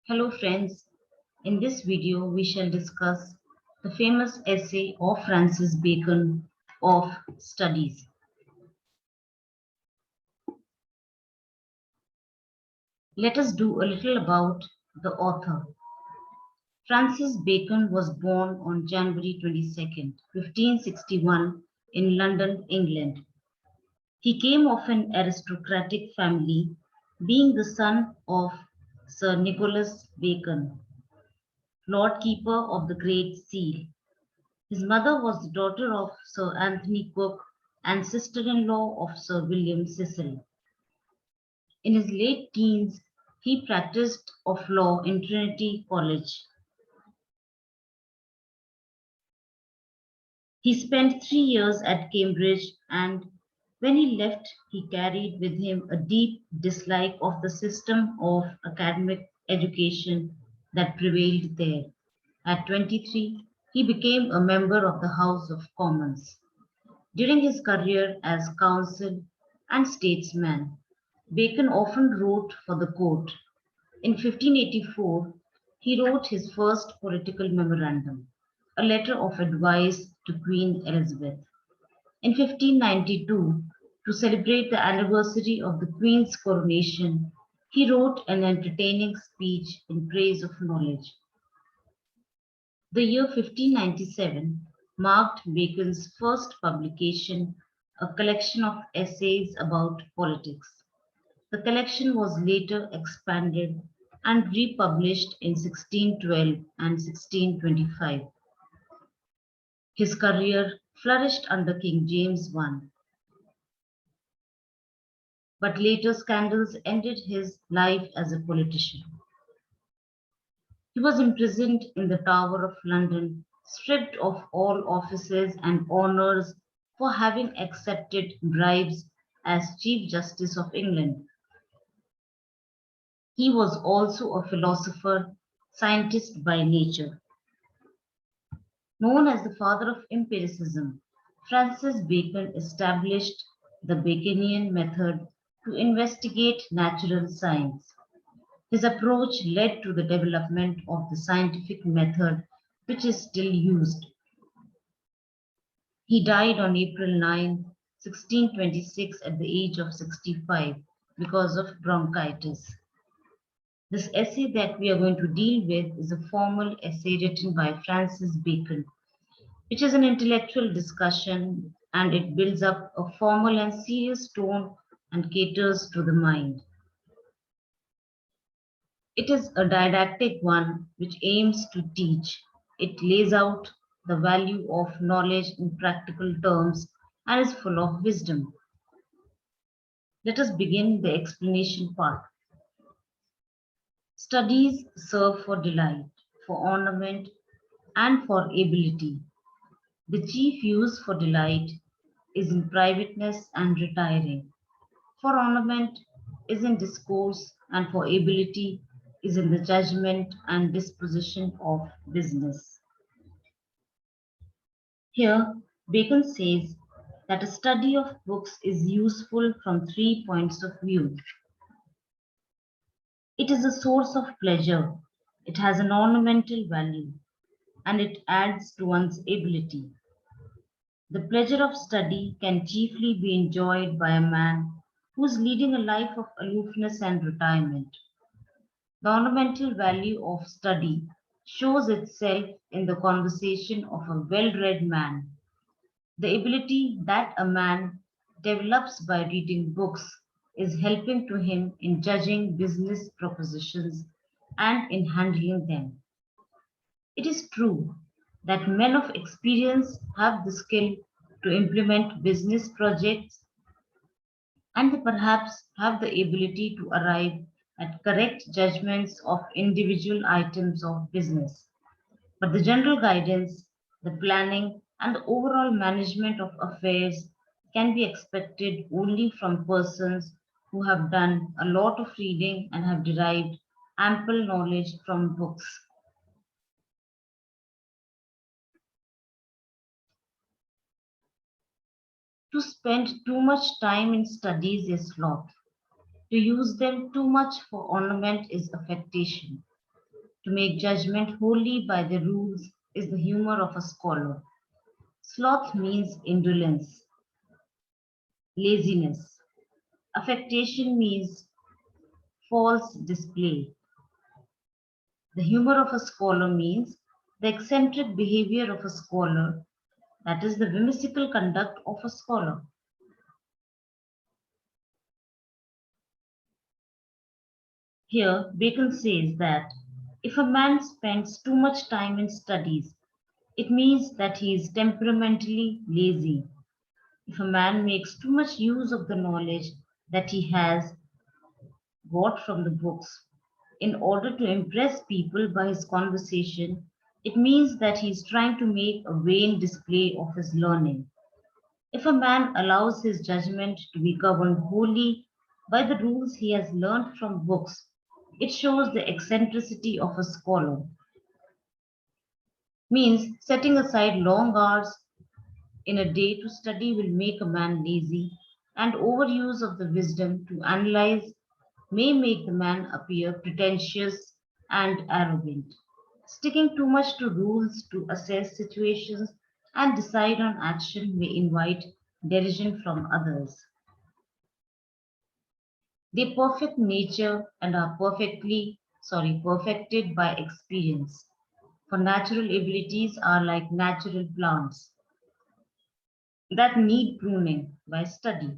Hello friends, in this video we shall discuss the famous essay of Francis Bacon of Studies. Let us do a little about the author. Francis Bacon was born on January 22nd, 1561 in London, England. He came of an aristocratic family, being the son of Sir Nicholas Bacon, Lord Keeper of the Great Seal. His mother was the daughter of Sir Anthony Cook and sister-in-law of Sir William Cecil. In his late teens, he practiced of law in Trinity College. He spent 3 years at Cambridge, and when he left, he carried with him a deep dislike of the system of academic education that prevailed there. At 23, he became a member of the House of Commons. During his career as counsel and statesman, Bacon often wrote for the court. In 1584, he wrote his first political memorandum, a letter of advice to Queen Elizabeth. In 1592, to celebrate the anniversary of the Queen's coronation, he wrote an entertaining speech in praise of knowledge. The year 1597 marked Bacon's first publication, a collection of essays about politics. The collection was later expanded and republished in 1612 and 1625. His career flourished under King James I, but later scandals ended his life as a politician. He was imprisoned in the Tower of London, stripped of all offices and honours for having accepted bribes as Chief Justice of England. He was also a philosopher, scientist by nature. Known as the father of empiricism, Francis Bacon established the Baconian method to investigate natural science. His approach led to the development of the scientific method, which is still used. He died on April 9, 1626, at the age of 65 because of bronchitis. This essay that we are going to deal with is a formal essay written by Francis Bacon, which is an intellectual discussion, and it builds up a formal and serious tone and caters to the mind. It is a didactic one which aims to teach. It lays out the value of knowledge in practical terms and is full of wisdom. Let us begin the explanation part. Studies serve for delight, for ornament, and for ability. The chief use for delight is in privateness and retiring. For ornament is in discourse, and for ability is in the judgment and disposition of business. Here, Bacon says that a study of books is useful from 3 points of view. It is a source of pleasure, it has an ornamental value, and it adds to one's ability. The pleasure of study can chiefly be enjoyed by a man who is leading a life of aloofness and retirement. The ornamental value of study shows itself in the conversation of a well-read man. The ability that a man develops by reading books is helping to him in judging business propositions and in handling them. It is true that men of experience have the skill to implement business projects, and they perhaps have the ability to arrive at correct judgments of individual items of business. But the general guidance, the planning, and the overall management of affairs can be expected only from persons who have done a lot of reading and have derived ample knowledge from books. To spend too much time in studies is sloth. To use them too much for ornament is affectation. To make judgment wholly by the rules is the humor of a scholar. Sloth means indolence, laziness. Affectation means false display. The humor of a scholar means the eccentric behavior of a scholar, that is, the whimsical conduct of a scholar. Here, Bacon says that if a man spends too much time in studies, it means that he is temperamentally lazy. If a man makes too much use of the knowledge that he has got from the books in order to impress people by his conversation, it means that he is trying to make a vain display of his learning. If a man allows his judgment to be governed wholly by the rules he has learned from books, it shows the eccentricity of a scholar. Means setting aside long hours in a day to study will make a man lazy, and overuse of the wisdom to analyze may make the man appear pretentious and arrogant. Sticking too much to rules to assess situations and decide on action may invite derision from others. They perfect nature and are perfected by experience. For natural abilities are like natural plants that need pruning by study,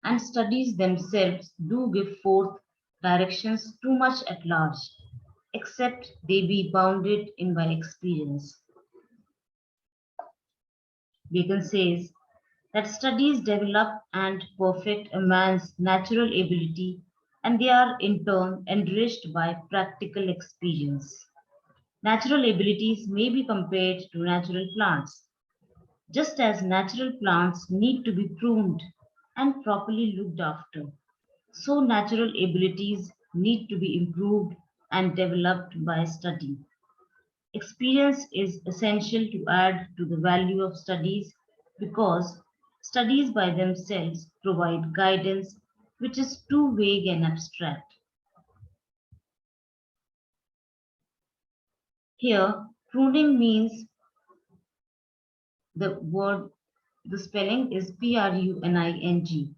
and studies themselves do give forth directions too much at large, except they be bounded in by experience. Bacon says that studies develop and perfect a man's natural ability, and they are in turn enriched by practical experience. Natural abilities may be compared to natural plants. Just as natural plants need to be pruned and properly looked after, so natural abilities need to be improved and developed by study. Experience is essential to add to the value of studies because studies by themselves provide guidance which is too vague and abstract. Here, pruning means the word, the spelling is pruning.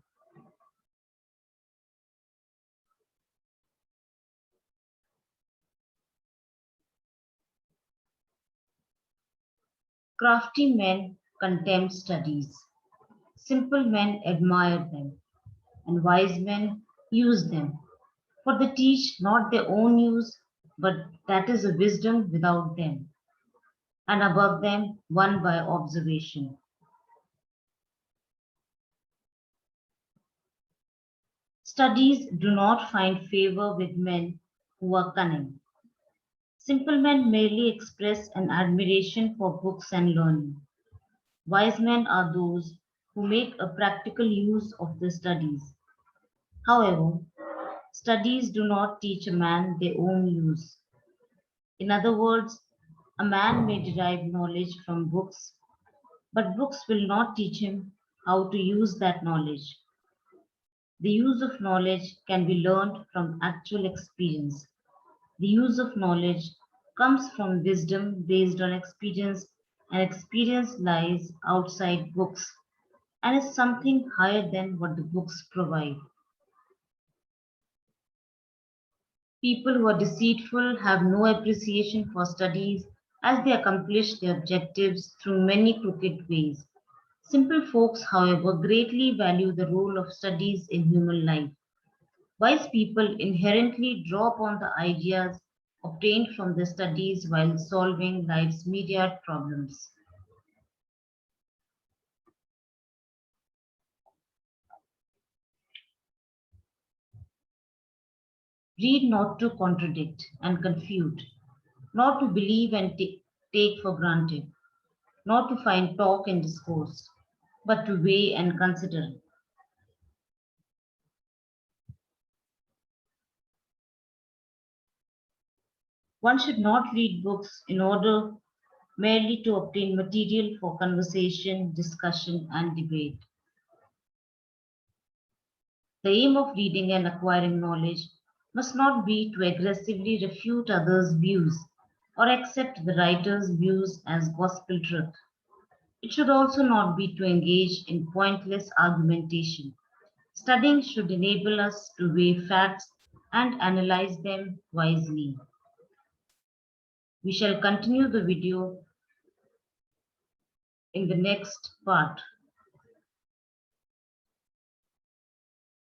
Crafty men contemn studies, simple men admire them, and wise men use them. For they teach not their own use, but that is a wisdom without them, and above them won by observation. Studies do not find favor with men who are cunning. Simple men merely express an admiration for books and learning. Wise men are those who make a practical use of the studies. However, studies do not teach a man their own use. In other words, a man may derive knowledge from books, but books will not teach him how to use that knowledge. The use of knowledge can be learned from actual experience. The use of knowledge comes from wisdom based on experience, and experience lies outside books and is something higher than what the books provide. People who are deceitful have no appreciation for studies as they accomplish their objectives through many crooked ways. Simple folks, however, greatly value the role of studies in human life. Wise people inherently draw upon the ideas obtained from the studies while solving life's myriad problems. Read not to contradict and confute, not to believe and take for granted, not to find talk in discourse, but to weigh and consider. One should not read books in order merely to obtain material for conversation, discussion, and debate. The aim of reading and acquiring knowledge must not be to aggressively refute others' views or accept the writer's views as gospel truth. It should also not be to engage in pointless argumentation. Studying should enable us to weigh facts and analyze them wisely. We shall continue the video in the next part.